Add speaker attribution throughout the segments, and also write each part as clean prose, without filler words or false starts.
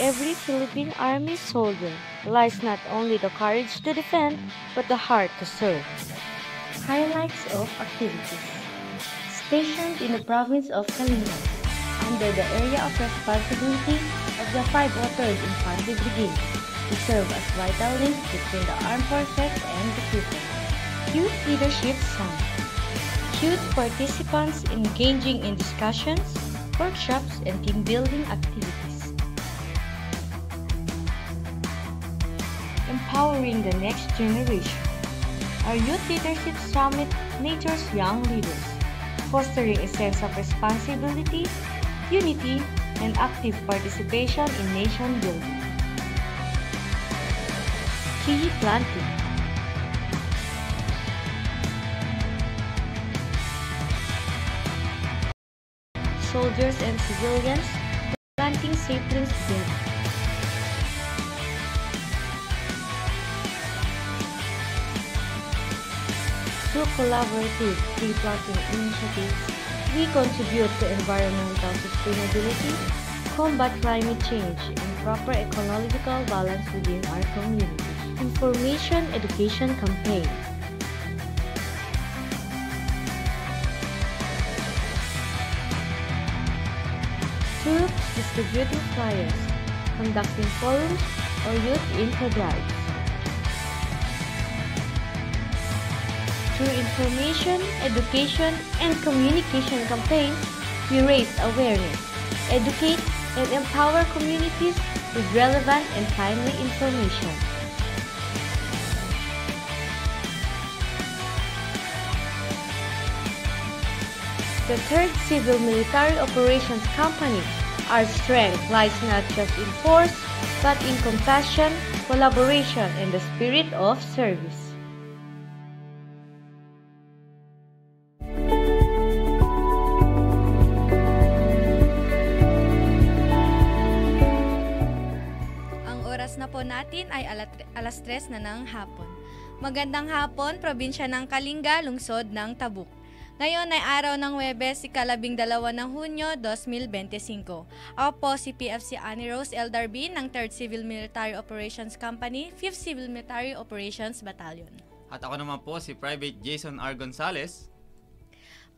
Speaker 1: every Philippine Army soldier lies not only the courage to defend, but the heart to serve.
Speaker 2: Highlights of activities. Stationed in the province of Kalinga, under the area of responsibility of the 503rd Infantry Brigade, to serve as vital link between the armed forces and the people. Youth Leadership Summit. Youth participants engaging in discussions, workshops, and team building activities. Empowering the next generation. Our Youth Leadership Summit nurtures young leaders, fostering a sense of responsibility, unity, and active participation in nation building. Tree planting. Soldiers and civilians planting saplings together. Through collaborative tree planting initiatives, we contribute to environmental sustainability, combat climate change, and proper ecological balance within our community. Information Education Campaign. Troops distributing flyers, conducting forums, or youth info drives. Through information, education, and communication campaigns, we raise awareness, educate, and empower communities with relevant and timely information. The 3rd Civil Military Operations Company, our strength lies not just in force, but in compassion, collaboration, and the spirit of service.
Speaker 3: Ang oras na po natin ay alas 3 na ng hapon. Magandang hapon, probinsya ng Kalinga, lungsod ng Tabuk. Ngayon ay araw ng Huwebes, ika-12 ng Hunyo, 2025. Ako po si PFC Annie Rose L. Darbin ng 3rd Civil Military Operations Company, 5th Civil Military Operations Battalion.
Speaker 4: At ako naman po si Private Jason R. Gonzales.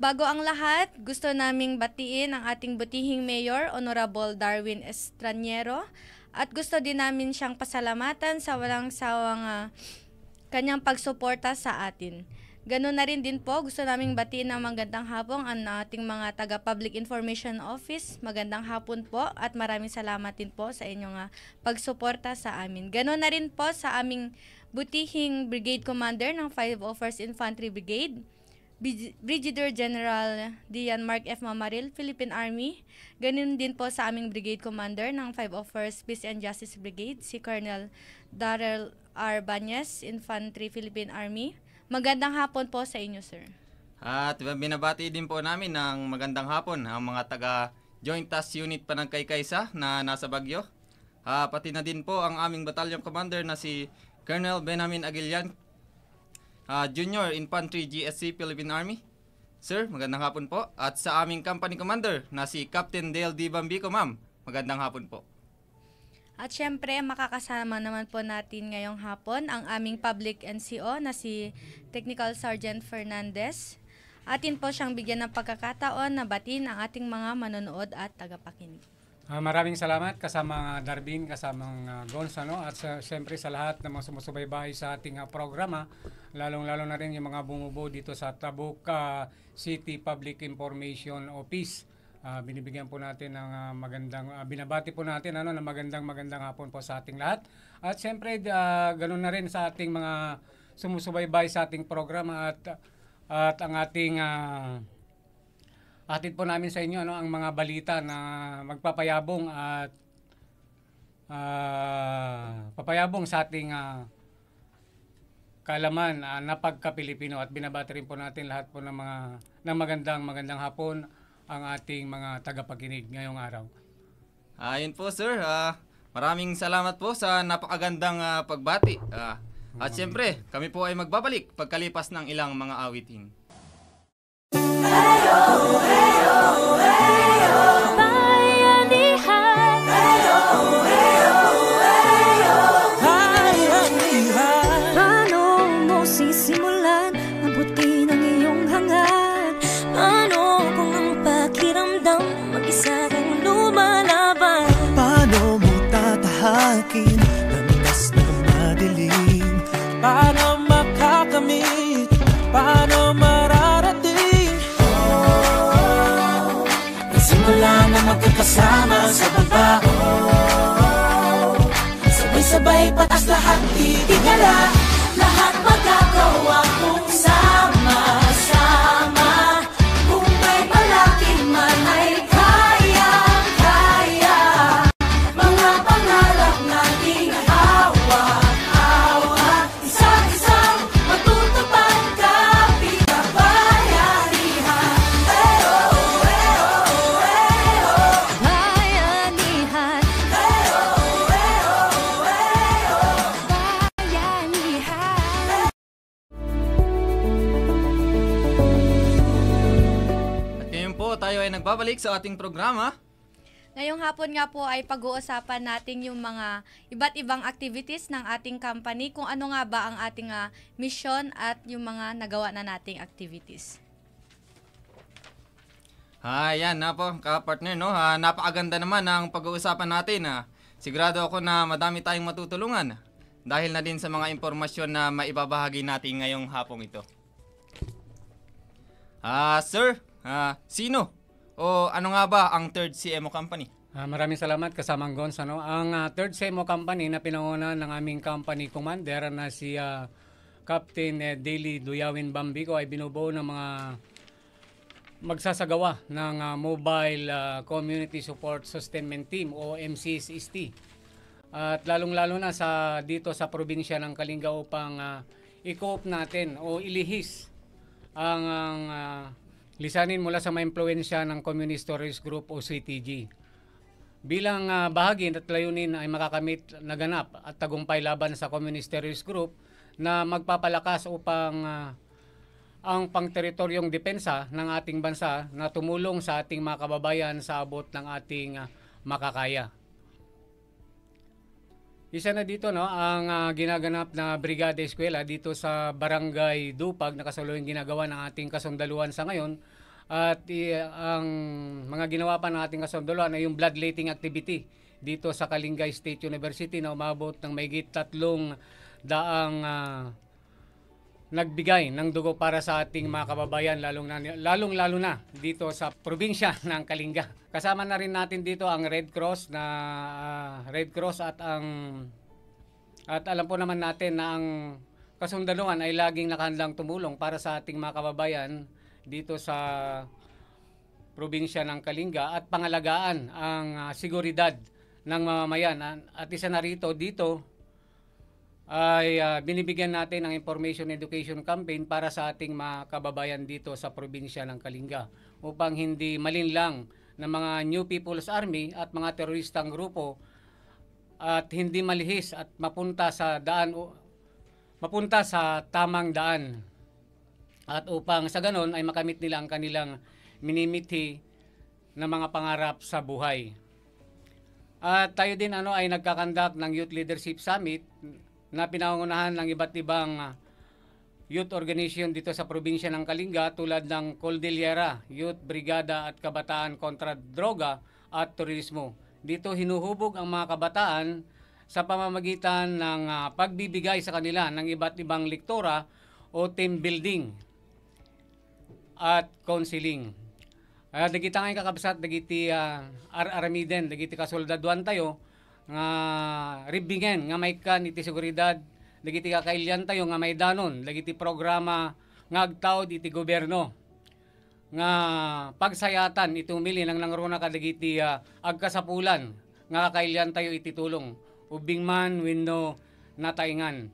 Speaker 3: Bago ang lahat, gusto naming batiin ang ating butihing Mayor, Honorable Darwin Estraniero, at gusto din namin siyang pasalamatan sa walang sawang kanyang pagsuporta sa atin. Ganun na rin din po, gusto naming batiin ng magandang hapon ang ating mga taga-Public Information Office. Magandang hapon po at maraming salamat din po sa inyong pagsuporta sa amin. Ganun na rin po sa aming butihing Brigade Commander ng 501st Infantry Brigade, Brigadier General Dian Mark F. Mamaril, Philippine Army. Ganun din po sa aming Brigade Commander ng 501st Peace and Justice Brigade, si Colonel Darrell R. Banyes, Infantry Philippine Army. Magandang hapon po sa inyo, sir.
Speaker 4: At binabati din po namin ng magandang hapon ang mga taga-Joint Task Unit Panagkaykaysa na nasa Baguio. Pati na din po ang aming Battalion Commander na si Colonel Benjamin Aguilian, Junior Infantry GSC Philippine Army. Sir, magandang hapon po. At sa aming Company Commander na si Captain Dale D. Bambico, ma'am. Magandang hapon po.
Speaker 3: At syempre, makakasama naman po natin ngayong hapon ang aming Public NCO na si Technical Sergeant Fernandez. Atin po siyang bigyan ng pagkakataon na batiin ang ating mga manonood at tagapakinig.
Speaker 5: Maraming salamat kasama Darwin, kasama Gons, at siyempre sa lahat ng mga sumusubaybay sa ating programa, lalong-lalo na rin yung mga bumubuo dito sa Tabuk City Public Information Office. Binibigyan po natin ng binabati po natin ng magandang hapon po sa ating lahat. At siyempre ganoon na rin sa ating mga sumusubaybay sa ating programa at ang ating atid po namin sa inyo ang mga balita na magpapayabong at papayabong sa ating kaalaman na pagka-Pilipino, at binabati rin po natin lahat po ng magandang hapon ang ating mga tagapakinig ngayong araw.
Speaker 4: Ayun po, sir. Maraming salamat po sa napakagandang pagbati. At siyempre, kami po ay magbabalik pagkalipas ng ilang mga awitin.
Speaker 1: Heyo, heyo, heyo, bayanihan. Heyo, heyo.
Speaker 6: akin, landas na madilim. Paano makakamit, paano mararating? Nagsimula na magkakasama sa baba. Sabay-sabay patas lahat titigala. Lahat magagawa kung sama-sama. Kung may malaki man ay kaya-kaya. Mga pangarap nating hawak-hawak. Isa-isang matutupad kapit kabayanihan.
Speaker 3: Bayanihan.
Speaker 4: At ngayon po tayo ay nagbabalik sa ating programa.
Speaker 3: Ngayong hapon nga po ay pag-uusapan natin yung mga iba't ibang activities ng ating company, kung ano nga ba ang ating mission at yung mga nagawa na nating activities.
Speaker 4: Yan na po, ka-partner, no? Napakaganda naman ang pag-uusapan natin. Sigurado ako na madami tayong matutulungan dahil na din sa mga impormasyon na maibabahagi natin ngayong hapong ito. Sir, sino o ano nga ba ang Third CMO Company?
Speaker 5: Maraming salamat kasamang Gons. Ang Third CMO Company na pinangunahan ng aming company commander na si Captain Daily Duyawin Bambico ay binubuo ng mga magsasagawa ng Mobile Community Support Sustainment Team o MCSST. At lalong-lalo na dito sa probinsya ng Kalinga upang i-cope natin o ilihis ang lisanin mula sa maimpluwensya ng Communist Terrorist Group o CTG. Bilang bahagi at layunin ay makakamit na ganap at tagumpay laban sa Communist Terrorist Group na magpapalakas upang ang pangteritoryong depensa ng ating bansa na tumulong sa ating mga kababayan sa abot ng ating makakaya. Isa na dito ang ginaganap na Brigada Eskwela dito sa Barangay Dupag na kasaluyang ginagawa ng ating kasundaluhan sa ngayon. At ang mga ginawa pa ng ating kasundaluhan ay yung bloodletting activity dito sa Kalingay State University na umabot ng mahigit 300 nagbigay ng dugo para sa ating mga kababayan lalong-lalo na dito sa probinsya ng Kalinga. Kasama na rin natin dito ang Red Cross at alam po naman natin na ang kasundaluhan ay laging nakahandang tumulong para sa ating mga kababayan dito sa probinsya ng Kalinga at pangalagaan ang seguridad ng mamamayan. At isa na dito ay binibigyan natin ng information education campaign para sa ating mga kababayan dito sa probinsya ng Kalinga upang hindi malinlang ng mga New People's Army at mga teroristang grupo at hindi malihis at mapunta sa tamang daan at upang sa ganon ay makamit nila ang kanilang minimithi na mga pangarap sa buhay. At tayo din ay nagkakandak ng Youth Leadership Summit na pinangunahan ng iba't ibang youth organization dito sa probinsya ng Kalinga tulad ng Cordillera Youth Brigada at Kabataan kontra Droga at Turismo. Dito hinuhubog ang mga kabataan sa pamamagitan ng pagbibigay sa kanila ng iba't ibang lektura o team building at counseling. Dagiti nga kakabsat, dagiti aramiden, dagiti kasoldaduan tayo, nga ribingen nga may kan iti seguridad, dagiti kakailyan tayo nga may danon, dagiti programa nga agtawd iti gobyerno nga pagsayatan iti umili nang nangruna ka dagiti agkasapulan nga kakailyan tayo iti tulong ubing man wenno nataingan.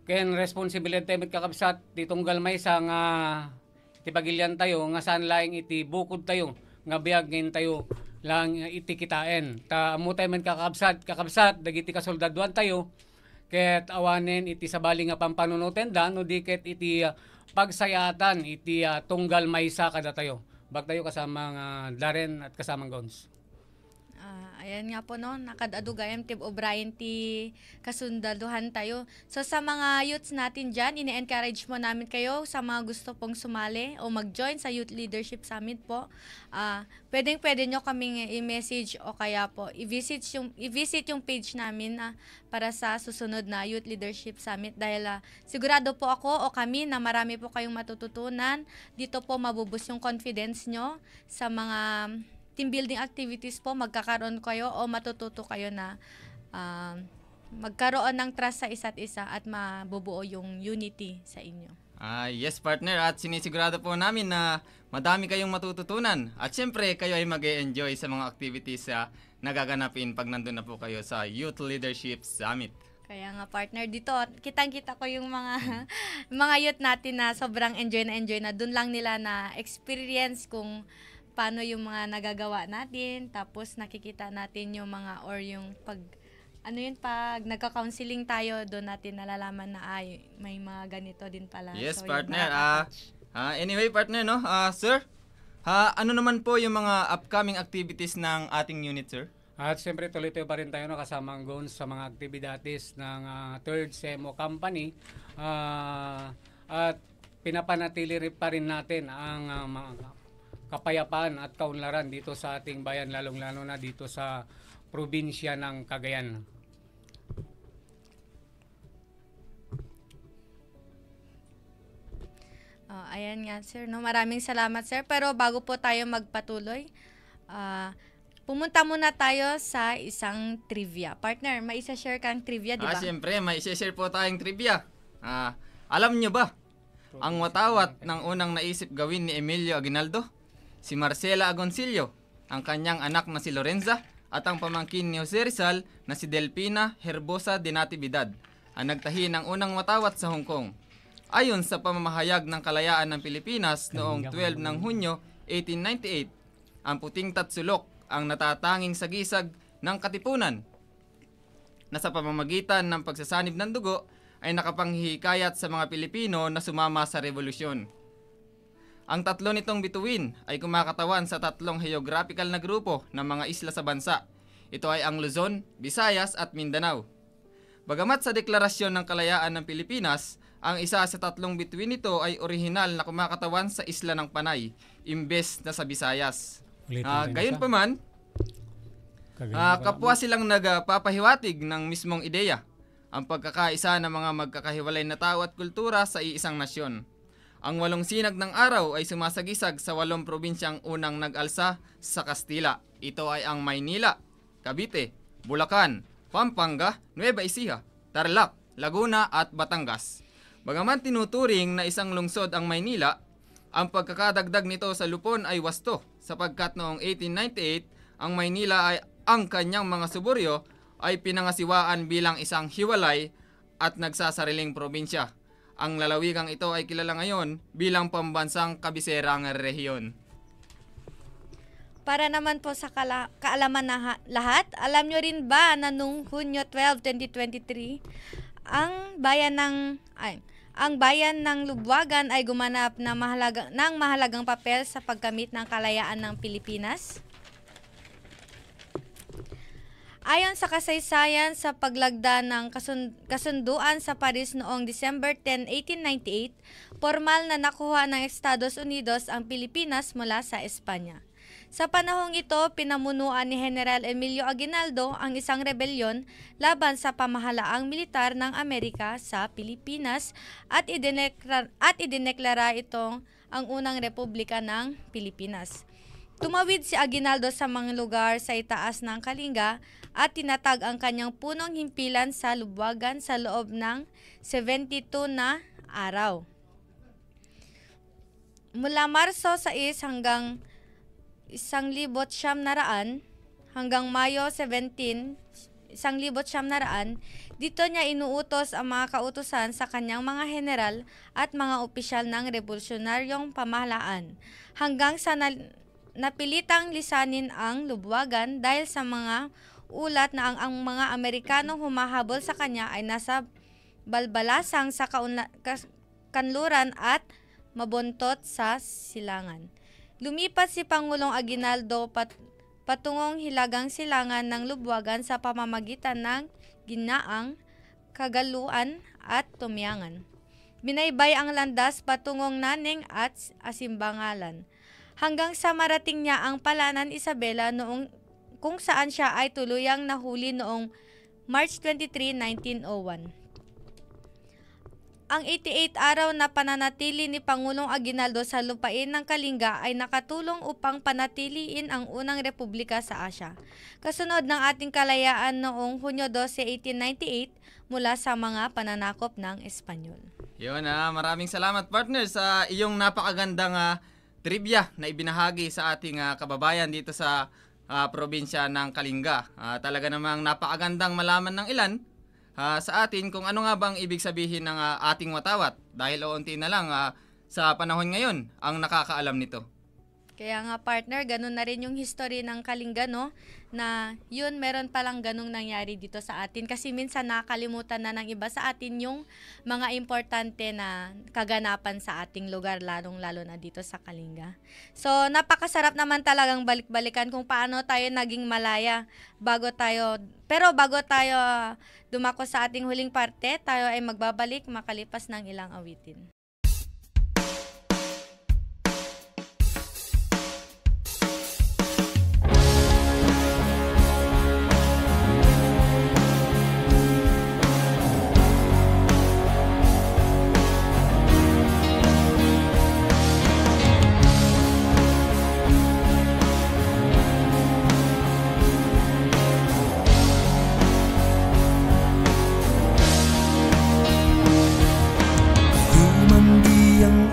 Speaker 5: Ken responsibilidad tayo met kakabsat ti tunggal maysa nga iti pagilyan tayo nga saan laing iti bukod tayo nga biag ngayon tayo lang iti kitain. Amo tayo man kakabsat dagiti kasoldaduan tayo ket awanen iti sabali nga pampanunuten no di ket iti pagsayatan iti tunggal maysa kada tayo. Bag tayo kasama Darren at kasamang Gons.
Speaker 3: Ayan nga po no, nakadadugayam Tib O'Brien ti kasundaluhan tayo. So sa mga youths natin dyan, ini-encourage mo namin kayo sa mga gusto pong sumali o mag-join sa Youth Leadership Summit po. Pwede nyo kaming i-message o kaya po i-visit yung page namin para sa susunod na Youth Leadership Summit dahil sigurado po ako o kami na marami po kayong matututunan. Dito po mabubus yung confidence nyo sa mga team building activities po, magkakaroon kayo o matututo kayo na magkaroon ng trust sa isa't isa at mabubuo yung unity sa inyo.
Speaker 4: Yes partner, at sinisigurado po namin na madami kayong matututunan at syempre kayo ay mag-e-enjoy sa mga activities nagaganapin pag nandun na po kayo sa Youth Leadership Summit.
Speaker 3: Kaya nga partner, dito kitang-kita ko yung mga mga youth natin na sobrang enjoy na dun lang nila na experience kung paano yung mga nagagawa natin, tapos nakikita natin yung mga or yung pag nagka-counseling tayo, doon natin nalalaman na may mga ganito din pala.
Speaker 4: Yes,
Speaker 3: so,
Speaker 4: partner. Anyway, partner, no? Sir, ano naman po yung mga upcoming activities ng ating unit, sir?
Speaker 5: At siyempre tuloy-tuloy pa rin tayo no, kasama ang GONS sa mga aktibidades ng Third SEMO Company. At pinapanatili rin pa rin natin ang mga kapayapaan at kaunlaran dito sa ating bayan, lalong-lalo na dito sa probinsya ng Cagayan.
Speaker 3: Ayan nga sir, no? Maraming salamat sir. Pero bago po tayo magpatuloy, pumunta muna tayo sa isang trivia. Partner, may isa-share kang trivia, di ba?
Speaker 4: Siyempre, may isa-share po tayong trivia. Alam nyo ba, ang watawat ng unang naisip gawin ni Emilio Aguinaldo? Si Marcela Agoncillo, ang kanyang anak na si Lorenza, at ang pamangkin ni Jose Rizal na si Delfina Herbosa de Natividad, ang nagtahi ng unang watawat sa Hong Kong. Ayon sa pamamahayag ng kalayaan ng Pilipinas noong 12 ng Hunyo 1898, ang puting tatsulok ang natatanging sagisag ng katipunan na sa pamamagitan ng pagsasanib ng dugo ay nakapanghihikayat sa mga Pilipino na sumama sa revolusyon. Ang tatlo nitong bituin ay kumakatawan sa tatlong geographical na grupo ng mga isla sa bansa. Ito ay ang Luzon, Visayas at Mindanao. Bagamat sa deklarasyon ng kalayaan ng Pilipinas, ang isa sa tatlong bituin nito ay orihinal na kumakatawan sa isla ng Panay, imbes na sa Visayas. Gayunpaman, kapwa silang nagpapahiwatig ng mismong ideya, ang pagkakaisa ng mga magkakahiwalay na tao at kultura sa iisang nasyon. Ang 8 sinag ng araw ay sumasagisag sa 8 probinsyang unang nag-alsa sa Kastila. Ito ay ang Maynila, Cavite, Bulacan, Pampanga, Nueva Ecija, Tarlac, Laguna at Batangas. Bagaman tinuturing na isang lungsod ang Maynila, ang pagkakadagdag nito sa Lupon ay wasto sapagkat noong 1898 ang Maynila ay ang kanyang mga suburyo ay pinangasiwaan bilang isang hiwalay at nagsasariling probinsya. Ang lalawigang ito ay kilala ngayon bilang pambansang kabiserang rehiyon.
Speaker 3: Para naman po sa kaalaman na lahat, alam nyo rin ba na noong Hunyo 12, 2023, ang bayan ng Lubwagan ay gumanap ng mahalagang papel sa pagkamit ng kalayaan ng Pilipinas? Ayon sa kasaysayan sa paglagda ng kasunduan sa Paris noong December 10, 1898, formal na nakuha ng Estados Unidos ang Pilipinas mula sa Espanya. Sa panahong ito, pinamunuan ni General Emilio Aguinaldo ang isang rebelyon laban sa pamahalaang militar ng Amerika sa Pilipinas at idineklara itong ang unang republika ng Pilipinas. Tumawid si Aguinaldo sa mga lugar sa itaas ng Kalinga at tinatag ang kanyang punong himpilan sa Lubwagan sa loob ng 72 na araw. Mula Marso 6 hanggang 1900 hanggang Mayo 17, 1900, dito niya inuutos ang mga kautusan sa kanyang mga general at mga opisyal ng revolusyonaryong pamahalaan hanggang sa napilitang lisanin ang Lubwagan dahil sa mga ulat na ang mga Amerikanong humahabol sa kanya ay nasa balbalasang sa kanluran at mabuntot sa silangan. Lumipat si Pangulong Aguinaldo patungong Hilagang Silangan ng Lubwagan sa pamamagitan ng Ginaang, Kagaluan at Tumyangan. Binaybay ang landas patungong Naneng at Asimbangalan hanggang sa marating niya ang Palanan Isabela noong kung saan siya ay tuluyang nahuli noong March 23, 1901. Ang 88 araw na pananatili ni Pangulong Aguinaldo sa lupain ng Kalinga ay nakatulong upang panatiliin ang unang republika sa Asya. Kasunod ng ating kalayaan noong Hunyo 12, 1898 mula sa mga pananakop ng Espanyol.
Speaker 4: Yun, maraming salamat partner sa iyong napakagandang trivia na ibinahagi sa ating kababayan dito sa probinsya ng Kalinga. Talaga namang napakagandang malaman ng ilan sa atin kung ano nga bang ibig sabihin ng ating watawat dahil unti na lang sa panahon ngayon ang nakakaalam nito.
Speaker 3: Kaya nga partner, ganun na rin yung history ng Kalinga, no? Na yun, meron palang ganung nangyari dito sa atin. Kasi minsan nakakalimutan na ng iba sa atin yung mga importante na kaganapan sa ating lugar, lalong-lalo na dito sa Kalinga. So, napakasarap naman talagang balik-balikan kung paano tayo naging malaya bago tayo dumako sa ating huling parte, tayo ay magbabalik makalipas ng ilang awitin.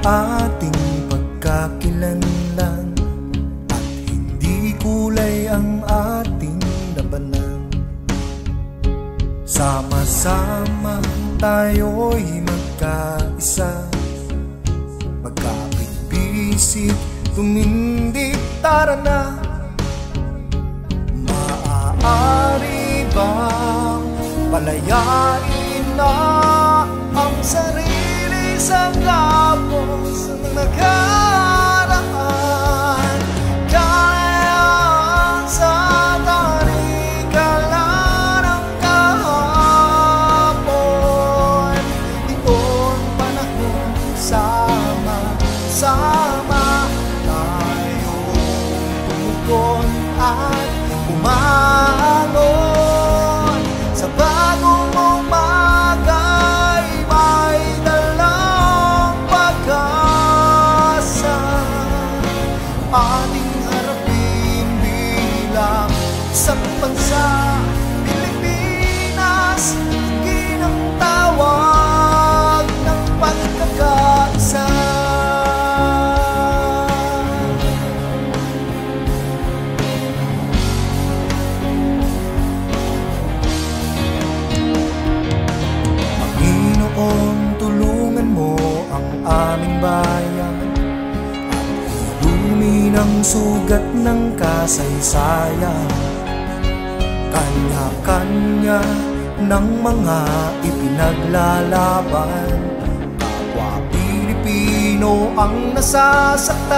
Speaker 6: Ating pagkakilanlan at hindi kulay ang ating labanan. Sama-sama tayo'y magkaisa, magkapit-bisig, tumindig, tara na. Maaari bang palayain na ang sarili sa kapos ng nakaraan? Kaya sa tarikalan ng kahapon, ito'y panahon sama-sama tayong tumugon at umangon sa bagong umaga'y may dalang pag-asa. Ating harapin bilang isang bansa, Pilipinas, ginagtawag ng pagkakaisa. Panginoon, tulungan mo ang aming bayan at hilumi ng sugat ng kasaysayan. Kanya-kanya ng mga ipinaglalaban, kapwa Pilipino ang nasasaktan.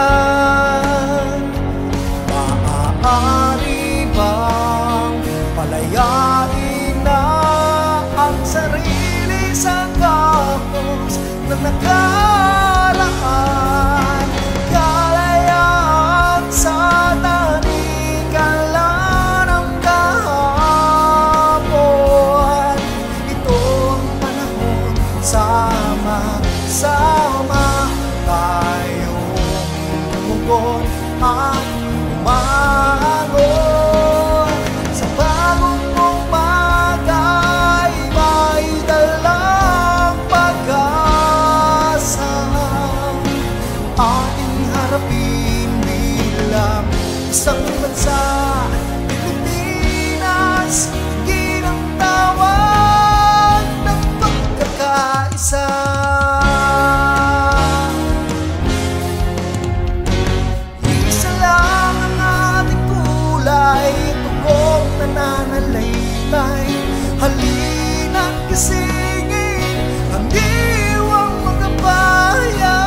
Speaker 6: Maaari bang palayain na ang sarili sa kapos ng nakaraan? Kalayaan sa tarikalan ng kahapon, itong panahon sama-sama tayong tumugon at umangon sa bagong umaga'y may dalang pag-asa. Ating harapin bilang isang bansa, Pilipinas, ginagtawag ng pagkakaisa. Isa lang ang ating kulay, tugong nananalaytay. Halina't gisingin ang diwang mga bayan.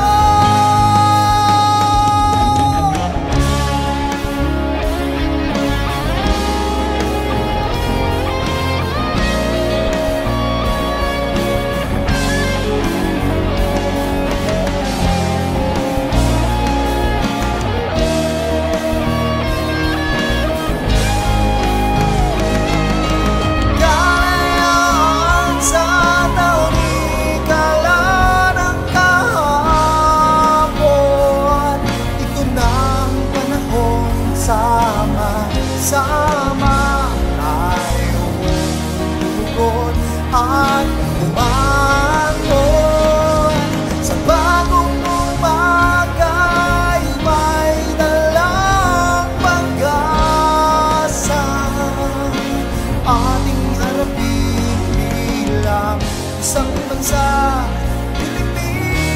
Speaker 6: magkasama tayong umukot at umangon. Sa bagong umaga'y may dalang pag-asa. Ating harapin bilang isang bansa. Pilipinas,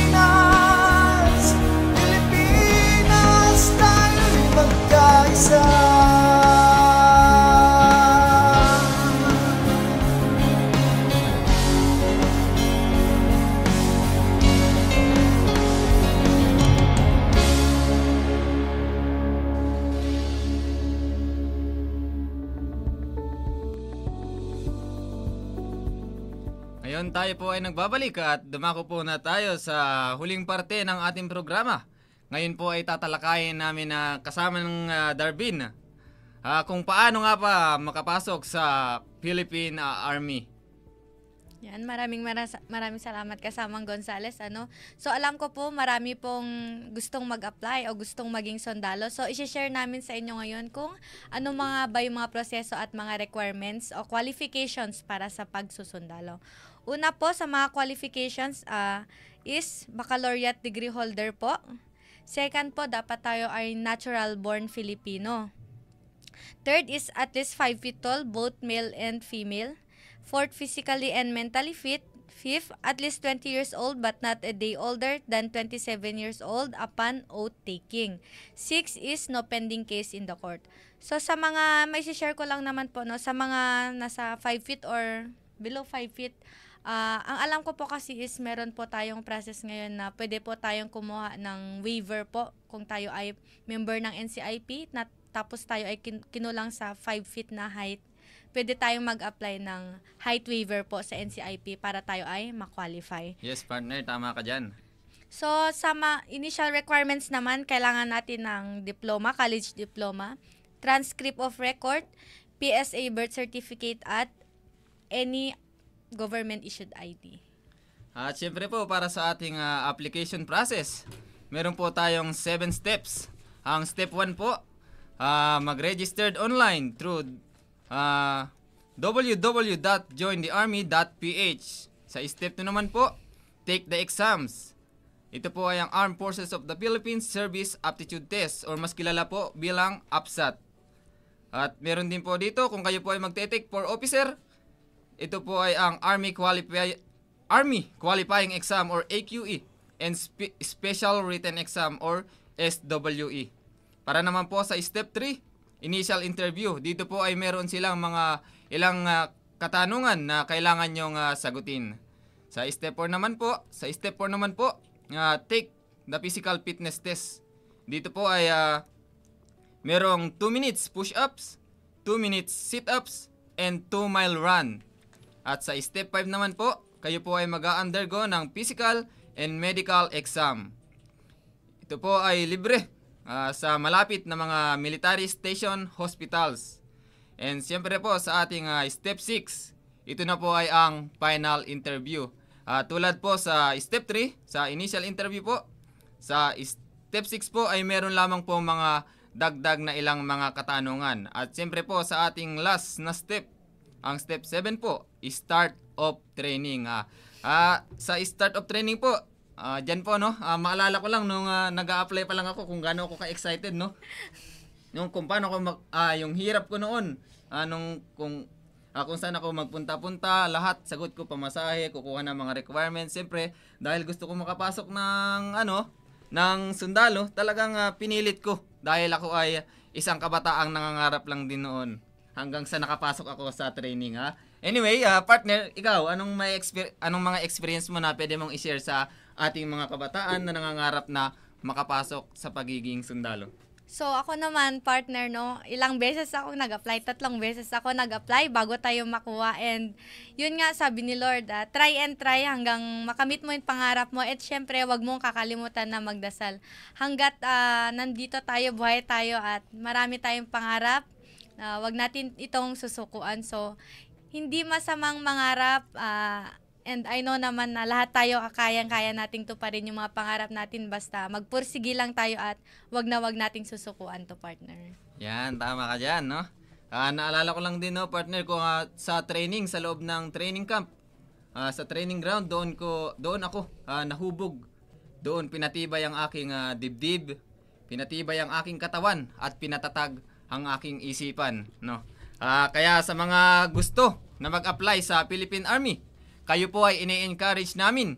Speaker 6: tayo'y magkaisa.
Speaker 4: Ngayon tayo po ay nagbabalik at dumako po na tayo sa huling parte ng ating programa. Ngayon po ay tatalakayin namin na kasama ng Darvin kung paano nga pa makapasok sa Philippine Army.
Speaker 3: Yan, maraming salamat kasamang Gonzales. So alam ko po marami pong gustong mag-apply o gustong maging sundalo. So i-share namin sa inyo ngayon kung ano mga ba yung mga proseso at mga requirements o qualifications para sa pagsusundalo. Una po sa mga qualifications is baccalaureate degree holder po. Second po, dapat tayo ay natural born Filipino. Third is at least 5 feet tall, both male and female. Fourth, physically and mentally fit. Fifth, at least 20 years old but not a day older than 27 years old upon oath taking. Six is no pending case in the court. So sa mga, may share ko lang naman po, no, sa mga nasa 5 feet or below 5 feet, ang alam ko po kasi is meron po tayong process ngayon na pwede po tayong kumuha ng waiver po kung tayo ay member ng NCIP na tapos tayo ay kinulang sa 5 feet na height. Pwede tayong mag-apply ng height waiver po sa NCIP para tayo ay ma-qualify.
Speaker 4: Yes, partner, tama ka dyan.
Speaker 3: So, sa initial requirements naman, kailangan natin ng diploma, college diploma, transcript of record, PSA birth certificate at any government-issued ID.
Speaker 4: At syempre po, para sa ating application process, meron po tayong 7 steps. Ang step 1 po, mag-registered online through www.jointhearmy.ph. Sa step 2 naman po, take the exams. Ito po ay ang Armed Forces of the Philippines Service Aptitude Test or mas kilala po bilang APSAT. At meron din po dito kung kayo po ay magte-take for officer, ito po ay ang Army Qualifying Exam or AQE and Special Written Exam or SWE. Para naman po sa step 3, initial interview. Dito po ay meron silang mga ilang katanungan na kailangan nyong sagutin. Sa step 4 naman po, take the physical fitness test. Dito po ay merong 2 minutes push-ups, 2 minutes sit-ups, and 2-mile run. At sa step 5 naman po, kayo po ay mag-undergo ng physical and medical exam. Ito po ay libre sa malapit na mga military station hospitals. And siyempre po sa ating step 6, ito na po ay ang final interview. Tulad po sa step 3, sa initial interview po, sa step 6 po ay meron lamang po mga dagdag na ilang mga katanungan. At siyempre po sa ating last na step, ang step 7 po, start of training. Sa start of training po, dyan po, no, maalala ko lang nung nag-a-apply pa lang ako kung gaano ako ka-excited, no? Yung kung paano ako yung hirap ko noon, kung saan ako magpunta-punta, lahat sagot ko pamasahe, kukuha ng mga requirements. Siyempre, dahil gusto ko makapasok ng sundalo, talagang pinilit ko dahil ako ay isang kabataang nangangarap lang din noon hanggang sa nakapasok ako sa training. Anyway, partner, ikaw, anong mga experience mo na pwede mong i-share sa ating mga kabataan na nangangarap na makapasok sa pagiging sundalo?
Speaker 3: So ako naman, partner, no, ilang beses ako nag-apply, 3 beses ako nag-apply bago tayo makuha. And yun nga sabi ni Lord, try and try hanggang makamit mo yung pangarap mo. At syempre, wag mong kakalimutan na magdasal. Hanggat nandito tayo, buhay tayo at marami tayong pangarap, wag natin itong susukuan. So hindi masamang mangarap, and I know naman na lahat tayo kayang-kaya nating tuparin yung mga pangarap natin, basta magpursige lang tayo at wag nating susukuan to, partner.
Speaker 4: Yan, tama ka dyan, no? Naalala ko lang din, no, partner, ko sa training, sa loob ng training camp, sa training ground, doon ako nahubog. Doon pinatibay ang aking dibdib, pinatibay ang aking katawan, at pinatatag ang aking isipan, no. Kaya sa mga gusto na mag-apply sa Philippine Army, kayo po ay ini-encourage namin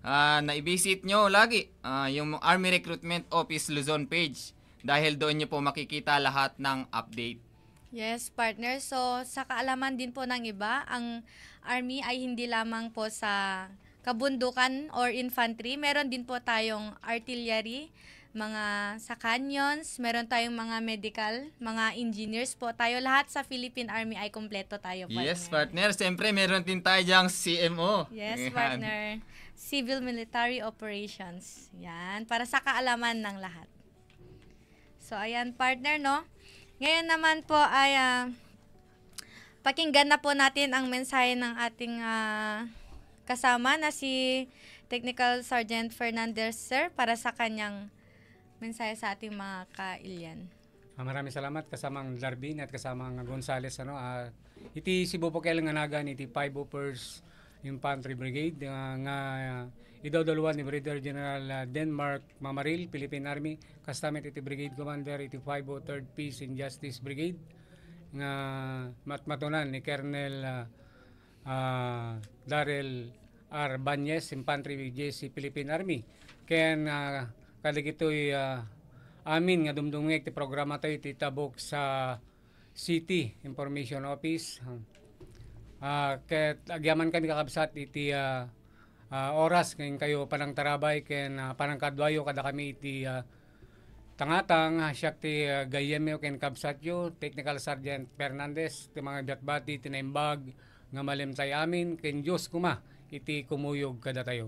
Speaker 4: na i-visit nyo lagi yung Army Recruitment Office Luzon page, dahil doon nyo po makikita lahat ng update.
Speaker 3: Yes, partner. So, sa kaalaman din po ng iba, ang Army ay hindi lamang po sa kabundukan or infantry. Meron din po tayong artillery, mga sa canyons, meron tayong mga medical, mga engineers po. Tayo lahat sa Philippine Army ay kompleto tayo, partner.
Speaker 4: Yes, partner. Siyempre, meron din tayo dyang CMO.
Speaker 3: Yes,
Speaker 4: Yan.
Speaker 3: partner. Civil Military Operations. Yan, para sa kaalaman ng lahat. So, ayan, partner, no? Ngayon naman po ay pakinggan na po natin ang mensahe ng ating kasama na si Technical Sergeant Fernandez, sir, para sa kanyang mensahe sa ating mga kailyan.
Speaker 5: Maraming salamat kasamang Darwin at kasamang Gonzales. Iti sibupo kailang nganagan iti 501st Infantry Brigade nga idawdalwan ni Brigadier General Denmark Mamaril, Philippine Army, kastamit iti Brigade Commander iti 503rd Peace and Justice Brigade nga matmatunan ni Colonel Darrell R. Banyes, Infantry JC Philippine Army. Ken kaligito'y amin nga dumdungeg ti programa tayo iti tabok sa City Information Office. Ket agyaman kami kakabsat iti oras ngayon kayo panang tarabay ken panang kadwayo kada kami iti tangatang siyak ti gayemyo ken kabsatyo Technical Sergeant Fernandez ti mga datbati tinaimbag nga malimtay amin ken Diyos kuma iti kumuyog kada tayo.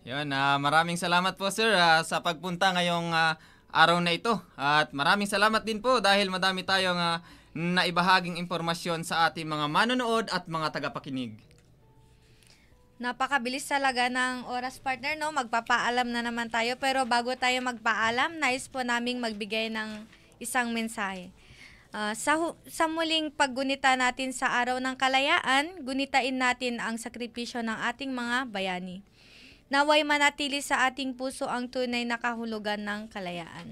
Speaker 4: Yun, maraming salamat po, sir, sa pagpunta ngayong araw na ito. At maraming salamat din po dahil madami tayong naibahaging impormasyon sa ating mga manonood at mga tagapakinig.
Speaker 3: Napakabilis talaga ng oras, partner, no? Magpapaalam na naman tayo. Pero bago tayo magpaalam, nais po naming magbigay ng isang mensahe. Sa muling paggunita natin sa Araw ng Kalayaan, gunitain natin ang sakripisyo ng ating mga bayani. Naway manatili sa ating puso ang tunay na kahulugan ng kalayaan.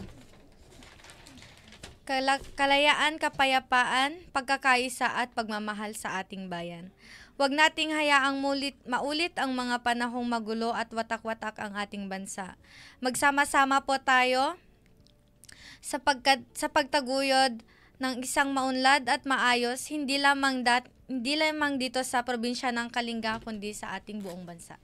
Speaker 3: Kalayaan, kapayapaan, pagkakaisa at pagmamahal sa ating bayan. Huwag nating hayaang maulit ang mga panahong magulo at watak-watak ang ating bansa. Magsama-sama po tayo sa pagtaguyod ng isang maunlad at maayos, hindi lamang dito sa probinsya ng Kalinga, kundi sa ating buong bansa.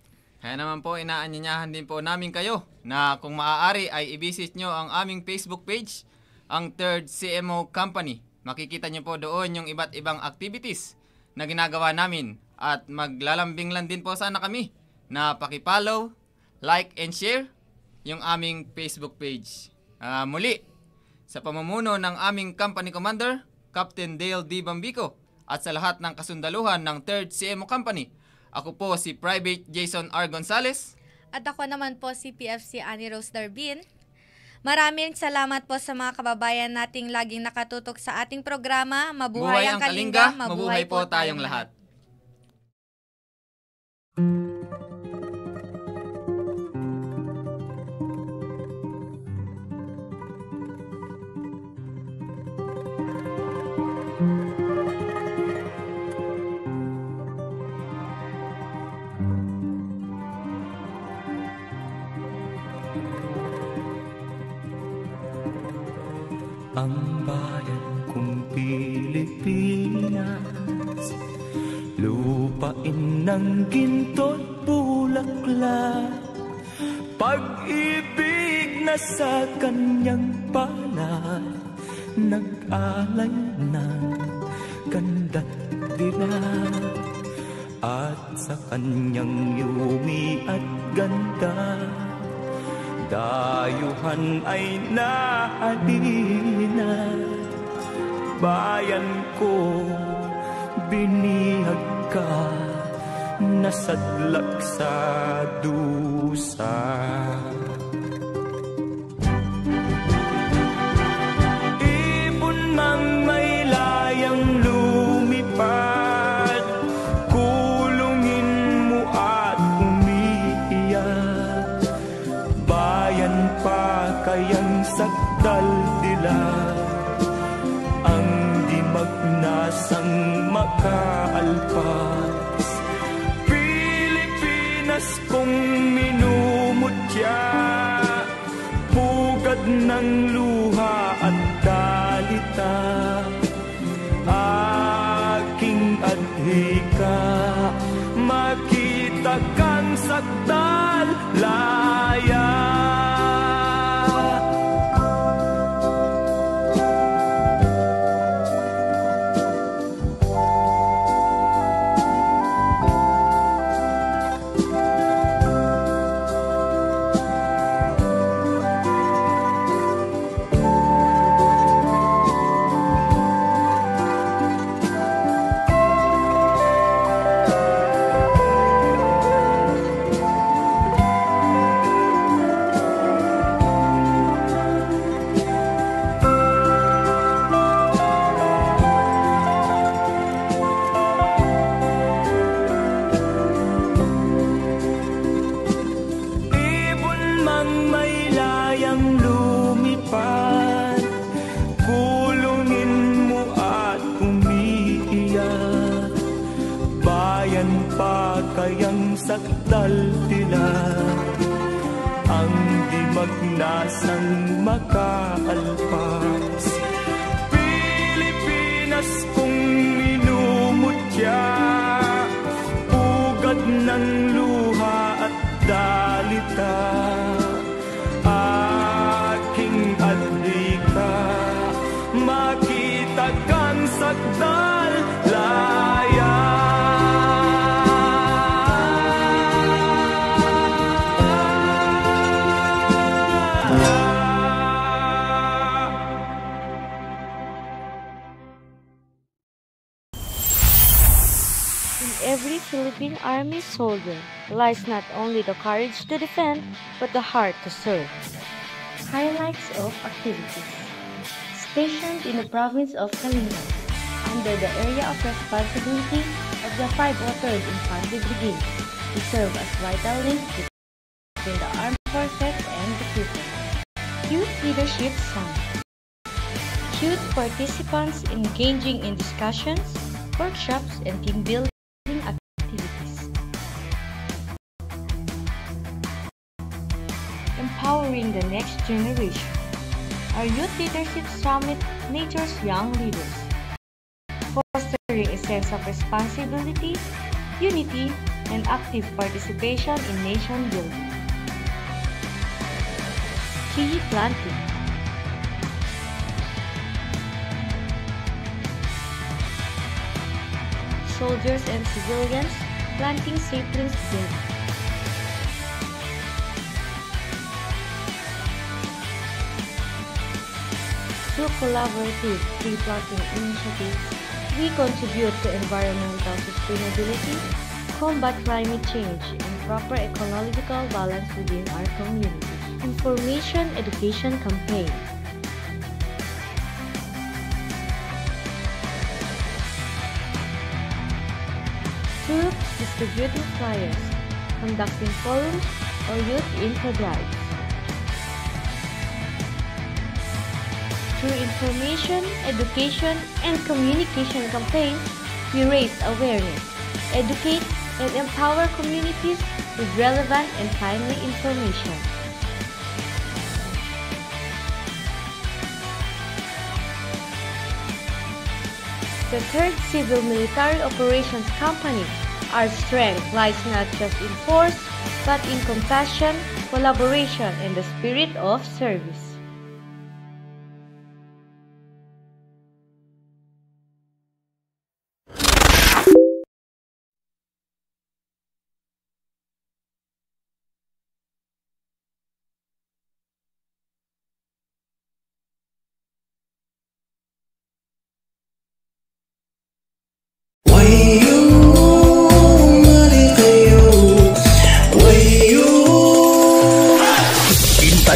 Speaker 4: Kaya naman po, inaanyayahan din po namin kayo na kung maaari ay i-visit nyo ang aming Facebook page, ang 3rd CMO Company. Makikita nyo po doon yung iba't ibang activities na ginagawa namin. At maglalambing lang din po sana kami na pakipollow, like, and share yung aming Facebook page. Muli, sa pamumuno ng aming Company Commander, Captain Dale D. Bambico, at sa lahat ng kasundaluhan ng 3rd CMO Company, ako po si Private Jason R. Gonzales.
Speaker 3: At ako naman po si PFC Annie Rose Darbin. Maraming salamat po sa mga kababayan nating laging nakatutok sa ating programa. Mabuhay ang Kalinga,
Speaker 4: mabuhay po tayong lahat.
Speaker 6: Ang bayan kong Pilipinas, lupain ng ginto't bulaklak, pag-ibig na sa kanyang palad, nag-alay ng ganda't dilag, at sa kanyang yumi at ganda, dayuhan ay naalina. Bayan ko, binihag ka, nasadlak sa dusa. Ibon mang may
Speaker 7: sakdal dila, ang di magnasang makaalpas. Pilipinas kong minumutya, pugad ng luha at dalita, aking adhika, makita kang sakdal laya. Sakdal tila, ang di magnasang makaalpas. Pilipinas kong minumutya, pugad ng luha at dalita, aking adhika, makita kang sakdal laya.
Speaker 1: Every Philippine Army soldier lies not only the courage to defend, but the heart to serve.
Speaker 2: Highlights of activities. Stationed in the province of Kalinga, under the area of responsibility of the 503rd Infantry Brigade, we serve as vital link between the armed forces and the people. Youth Leadership Summit. Youth participants engaging in discussions, workshops, and team building activities. Empowering the next generation. Our Youth Leadership Summit nurtures young leaders, fostering a sense of responsibility, unity, and active participation in nation building. Tree planting. Soldiers and civilians planting saplings together. Through collaborative tree planting initiatives, we contribute to environmental sustainability, combat climate change, and proper ecological balance within our community. Information education campaign. Through distributing flyers, conducting forums, or youth info drives. Through information, education, and communication campaigns, we raise awareness, educate, and empower communities with relevant and timely information. The 3rd Civil Military Operations Company, our strength lies not just in force, but in compassion, collaboration, and the spirit of service.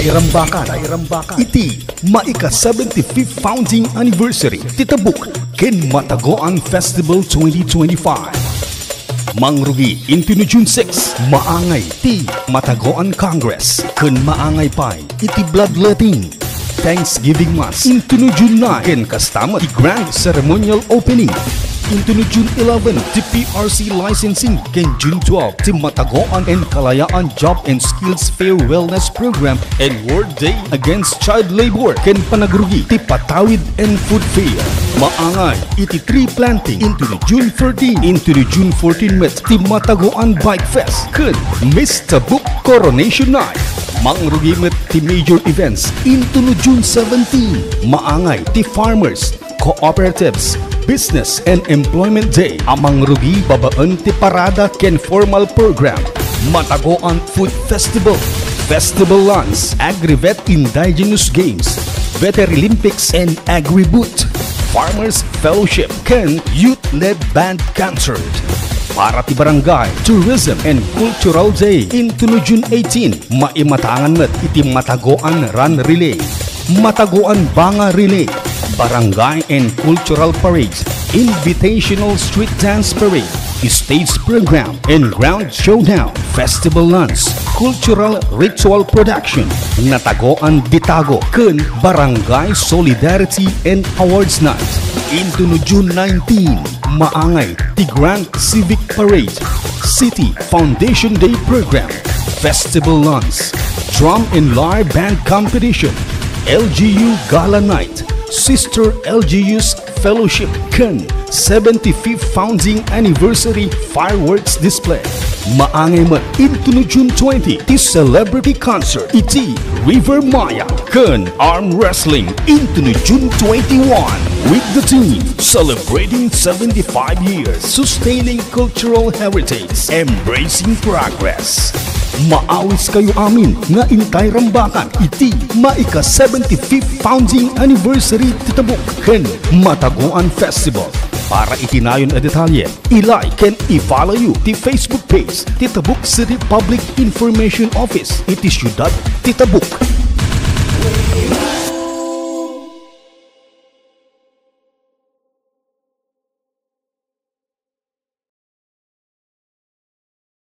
Speaker 8: Rambakan. Iti maika 75th founding anniversary titabuk ken Matagoan Festival 2025. Mangrugi into June 6 maangay ti Matagoan Congress ken maangay pay iti bloodletting. Thanksgiving Mass into no June 9 ken kasama the grand ceremonial opening. Into no June 11, the PRC licensing ken June 12, the Matagoan and Kalayaan Job and Skills Fair Wellness Program and World Day Against Child Labor ken panagrugi ti Patawid and Food Fair. Maangay iti tree planting into the June 13 into the June 14 met ti Matagoan Bike Fest ken Miss Tabuk Coronation Night. Mangrugi met ti major events into no June 17. Maangay ti Farmers, Cooperatives, Business and Employment Day. Amang rugi babaan ti parada ken formal program. Matagoan Food Festival, Festival Lunch, Agri-Vet Indigenous Games, Veterilympics and Agri-Boot, Farmers Fellowship ken Youth-Led Band Concert. Para ti Barangay Tourism and Cultural Day into no June 18, maimatangan met iti Matagoan Run Relay, Matagoan Banga Relay, Barangay and Cultural Parades, Invitational Street Dance Parade, Stage Program and Ground Showdown, Festival Lunch, Cultural Ritual Production, Natagoan Bitago, ken Barangay Solidarity and Awards Night. Into no June 19, maangay ti Grand Civic Parade, City Foundation Day Program, Festival Lunch, Drum and Lyre Band Competition, LGU Gala Night, Sister LGU's Fellowship ken 75th Founding Anniversary Fireworks Display. Maangay man into no June 20 ti Celebrity Concert iti River Maya ken Arm Wrestling into no June 21 with the team celebrating 75 years sustaining cultural heritage, embracing progress. Maawis kayo amin nga intay rambakan iti maika 75th Founding Anniversary titabuk ken Matagoan Festival. Para itinayon a detalye, i-like and i-follow you ti Facebook page Titabuk City Public Information Office iti Siyudad Titabuk.